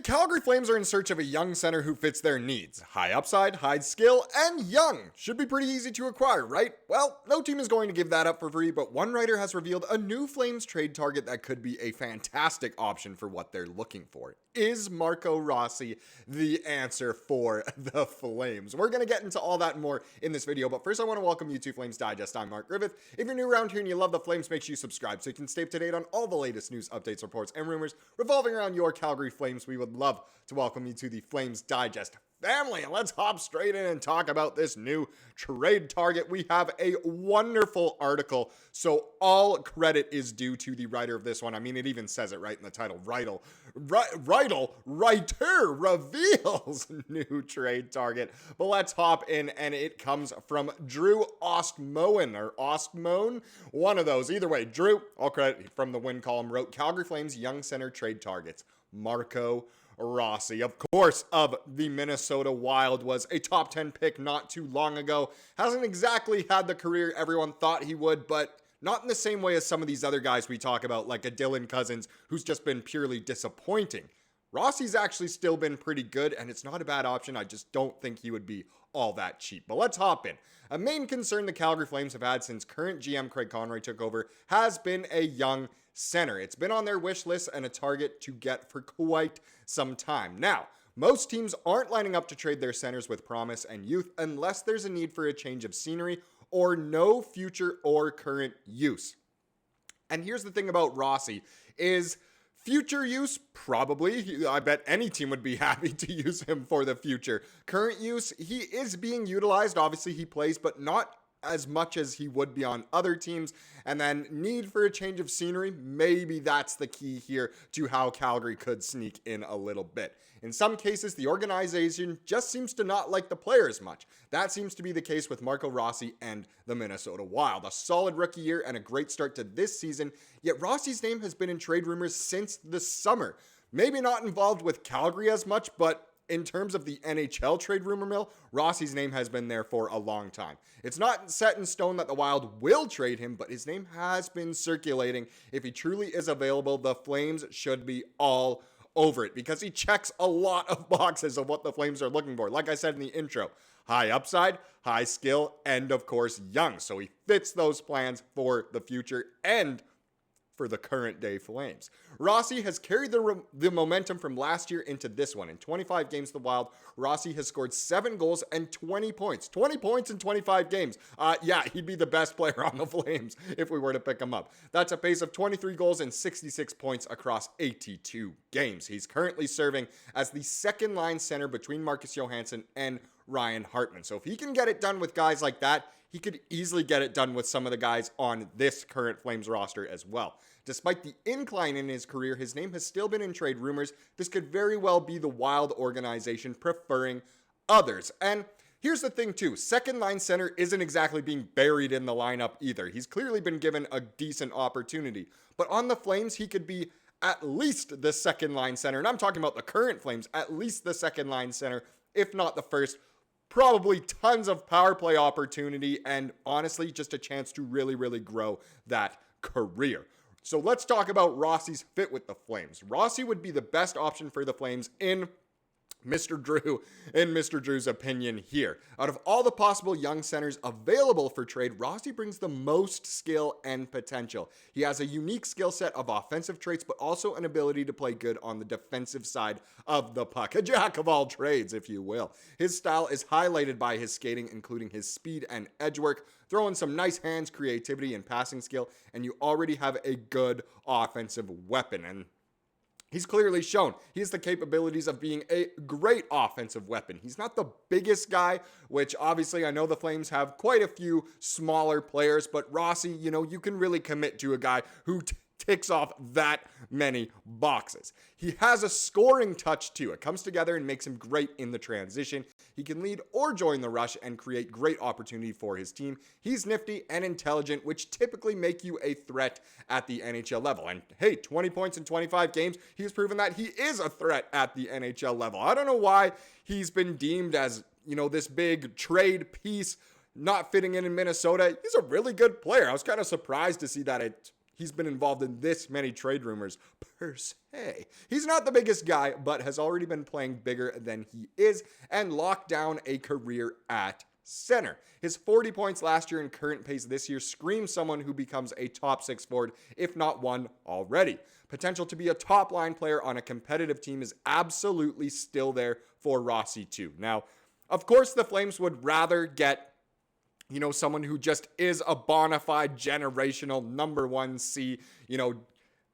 Calgary Flames are in search of a young center who fits their needs. High upside, high skill, and young. Should be pretty easy to acquire, right? Well, no team is going to give that up for free, but one writer has revealed a new Flames trade target that could be a fantastic option for what they're looking for. Is Marco Rossi the answer for the Flames? We're going to get into all that and more in this video, but first I want to welcome you to Flames Digest. I'm Mark Griffith. If you're new around here and you love the Flames, make sure you subscribe so you can stay up to date on all the latest news, updates, reports, and rumors revolving around your Calgary Flames. We would love to welcome you to the Flames Digest family, and let's hop straight in and talk about this new trade target. We have a wonderful article, so all credit is due to the writer of this one. I mean, it even says it right in the title. Writer reveals new trade target. But let's hop in, and it comes from Drew Ostmoen, or Ostmoen, one of those. Either way, Drew, all credit from the win column, wrote Calgary Flames young center trade targets. Marco Rossi, of course, of the Minnesota Wild, was a top 10 pick not too long ago. Hasn't exactly had the career everyone thought he would, but not in the same way as some of these other guys we talk about, like a Dylan Cousins, who's just been purely disappointing. Rossi's actually still been pretty good, and it's not a bad option. I just don't think he would be all that cheap. But let's hop in. A main concern the Calgary Flames have had since current GM Craig Conroy took over has been a young center. It's been on their wish list and a target to get for quite some time. Now, most teams aren't lining up to trade their centers with promise and youth unless there's a need for a change of scenery or no future or current use. And here's the thing about Rossi is future use, probably. I bet any team would be happy to use him for the future. Current use, he is being utilized. Obviously, he plays, but not as much as he would be on other teams. And then need for a change of scenery, maybe that's the key here to how Calgary could sneak in a little bit. In some cases, the organization just seems to not like the player as much. That seems to be the case with Marco Rossi and the Minnesota Wild. A solid rookie year and a great start to this season, yet Rossi's name has been in trade rumors since the summer. Maybe not involved with Calgary as much, but in terms of the NHL trade rumor mill, Rossi's name has been there for a long time. It's not set in stone that the Wild will trade him, but his name has been circulating. If he truly is available, the Flames should be all over it because he checks a lot of boxes of what the Flames are looking for. Like I said in the intro, high upside, high skill, and of course, young. So he fits those plans for the future and for the current day Flames. Rossi has carried the momentum from last year into this one. In 25 games the Wild, Rossi has scored 7 goals and 20 points. 20 points in 25 games. Yeah, he'd be the best player on the Flames if we were to pick him up. That's a pace of 23 goals and 66 points across 82 games. He's currently serving as the second line center between Marcus Johansson and Ryan Hartman. So if he can get it done with guys like that, he could easily get it done with some of the guys on this current Flames roster as well. Despite the incline in his career, his name has still been in trade rumors. This could very well be the Wild organization preferring others. And here's the thing too, second line center isn't exactly being buried in the lineup either. He's clearly been given a decent opportunity. But on the Flames, he could be at least the second line center. And I'm talking about the current Flames, at least the second line center, if not the first. Probably tons of power play opportunity and honestly just a chance to really grow that career. So let's talk about Rossi's fit with the Flames. Rossi would be the best option for the Flames in Mr. Drew's opinion here. Out of all the possible young centers available for trade, Rossi brings the most skill and potential. He has a unique skill set of offensive traits, but also an ability to play good on the defensive side of the puck. A jack of all trades, if you will. His style is highlighted by his skating, including his speed and edge work, throwing some nice hands, creativity, and passing skill, and you already have a good offensive weapon. And he's clearly shown he has the capabilities of being a great offensive weapon. He's not the biggest guy, which obviously I know the Flames have quite a few smaller players, but Rossi, you can really commit to a guy who ticks off that many boxes. He has a scoring touch too. It comes together and makes him great in the transition. He can lead or join the rush and create great opportunity for his team. He's nifty and intelligent, which typically make you a threat at the NHL level. And hey, 20 points in 25 games, he's proven that he is a threat at the NHL level. I don't know why he's been deemed as, this big trade piece not fitting in Minnesota. He's a really good player. I was kind of surprised to see that he's been involved in this many trade rumors per se. He's not the biggest guy, but has already been playing bigger than he is and locked down a career at center. His 40 points last year and current pace this year screams someone who becomes a top 6 forward, if not one already. Potential to be a top line player on a competitive team is absolutely still there for Rossi too. Now, of course, the Flames would rather get someone who just is a bona fide generational number 1C.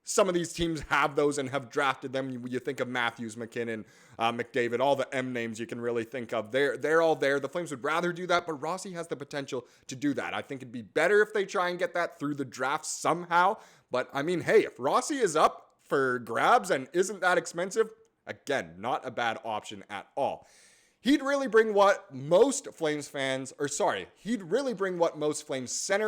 Some of these teams have those and have drafted them. You think of Matthews, McKinnon, McDavid, all the M names you can really think of. They're all there. The Flames would rather do that, but Rossi has the potential to do that. I think it'd be better if they try and get that through the draft somehow. But I mean, hey, if Rossi is up for grabs and isn't that expensive, again, not a bad option at all. He'd really bring what most Flames center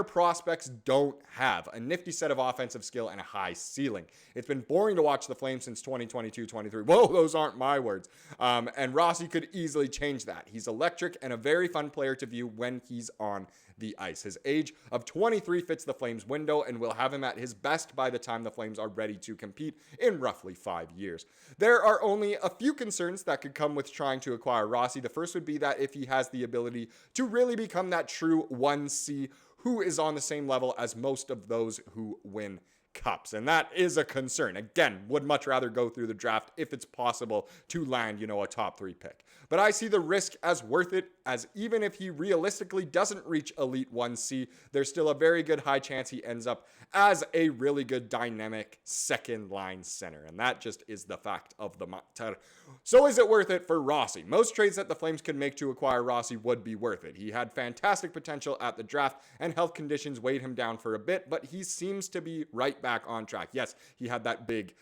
prospects don't have. A nifty set of offensive skill and a high ceiling. It's been boring to watch the Flames since 2022-23. Whoa, those aren't my words. And Rossi could easily change that. He's electric and a very fun player to view when he's on the ice. His age of 23 fits the Flames window and will have him at his best by the time the Flames are ready to compete in roughly 5 years. There are only a few concerns that could come with trying to acquire Rossi. The first would be that if he has the ability to really become that true 1C who is on the same level as most of those who win cups. And that is a concern. Again, would much rather go through the draft if it's possible to land, a top 3 pick. But I see the risk as worth it, as even if he realistically doesn't reach Elite 1C, there's still a very good high chance he ends up as a really good dynamic second line center. And that just is the fact of the matter. So is it worth it for Rossi? Most trades that the Flames could make to acquire Rossi would be worth it. He had fantastic potential at the draft and health conditions weighed him down for a bit, but he seems to be right back on track. Yes, he had that big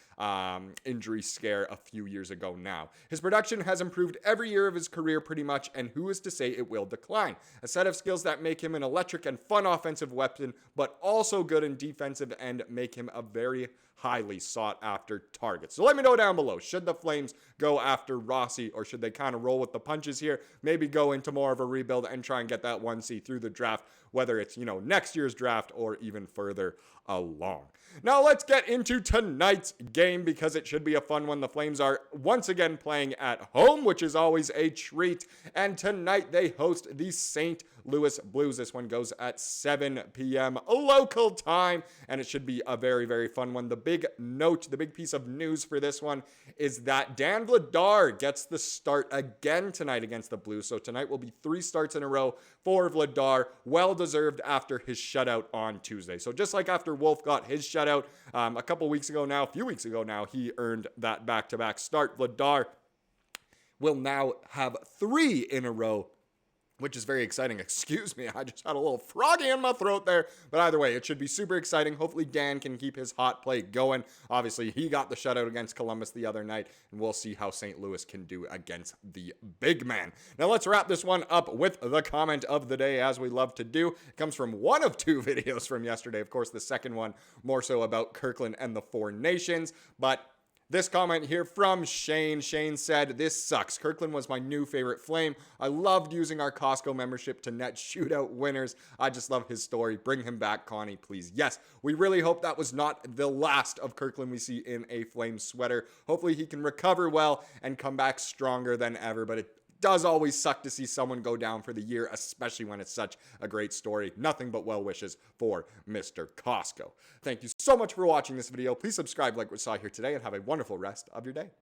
injury scare a few years ago now. His production has improved every year of his career pretty much, and who is to say it will decline? A set of skills that make him an electric and fun offensive weapon, but also good in defensive and make him a very highly sought after target. So let me know down below, should the Flames go after Rossi, or should they kind of roll with the punches here, maybe go into more of a rebuild and try and get that 1C through the draft, whether it's, next year's draft or even further along. Now let's get into tonight's game, because it should be a fun one. The Flames are once again playing at home, which is always a treat, and tonight they host the St. Louis Blues. This one goes at 7 p.m. local time, and it should be a very, very fun one. The big piece of news for this one is that Dan Vladar gets the start again tonight against the Blues. So tonight will be 3 starts in a row for Vladar, well-deserved after his shutout on Tuesday. So just like after Wolf got his shutout a few weeks ago now, he earned that back-to-back start. Vladar will now have 3 in a row, which is very exciting. Excuse me, I just had a little froggy in my throat there. But either way, it should be super exciting. Hopefully Dan can keep his hot play going. Obviously, he got the shutout against Columbus the other night, and we'll see how St. Louis can do against the big man. Now let's wrap this one up with the comment of the day, as we love to do. It comes from one of 2 videos from yesterday. Of course, the second one more so about Kirkland and the 4 Nations, but this comment here from Shane. Shane said, "This sucks. Kirkland was my new favorite Flame. I loved using our Costco membership to net shootout winners. I just love his story. Bring him back, Connie, please." Yes, we really hope that was not the last of Kirkland we see in a Flame sweater. Hopefully he can recover well and come back stronger than ever, but it does always suck to see someone go down for the year, especially when it's such a great story. Nothing but well wishes for Mr. Costco. Thank you so much for watching this video. Please subscribe like we saw here today, and have a wonderful rest of your day.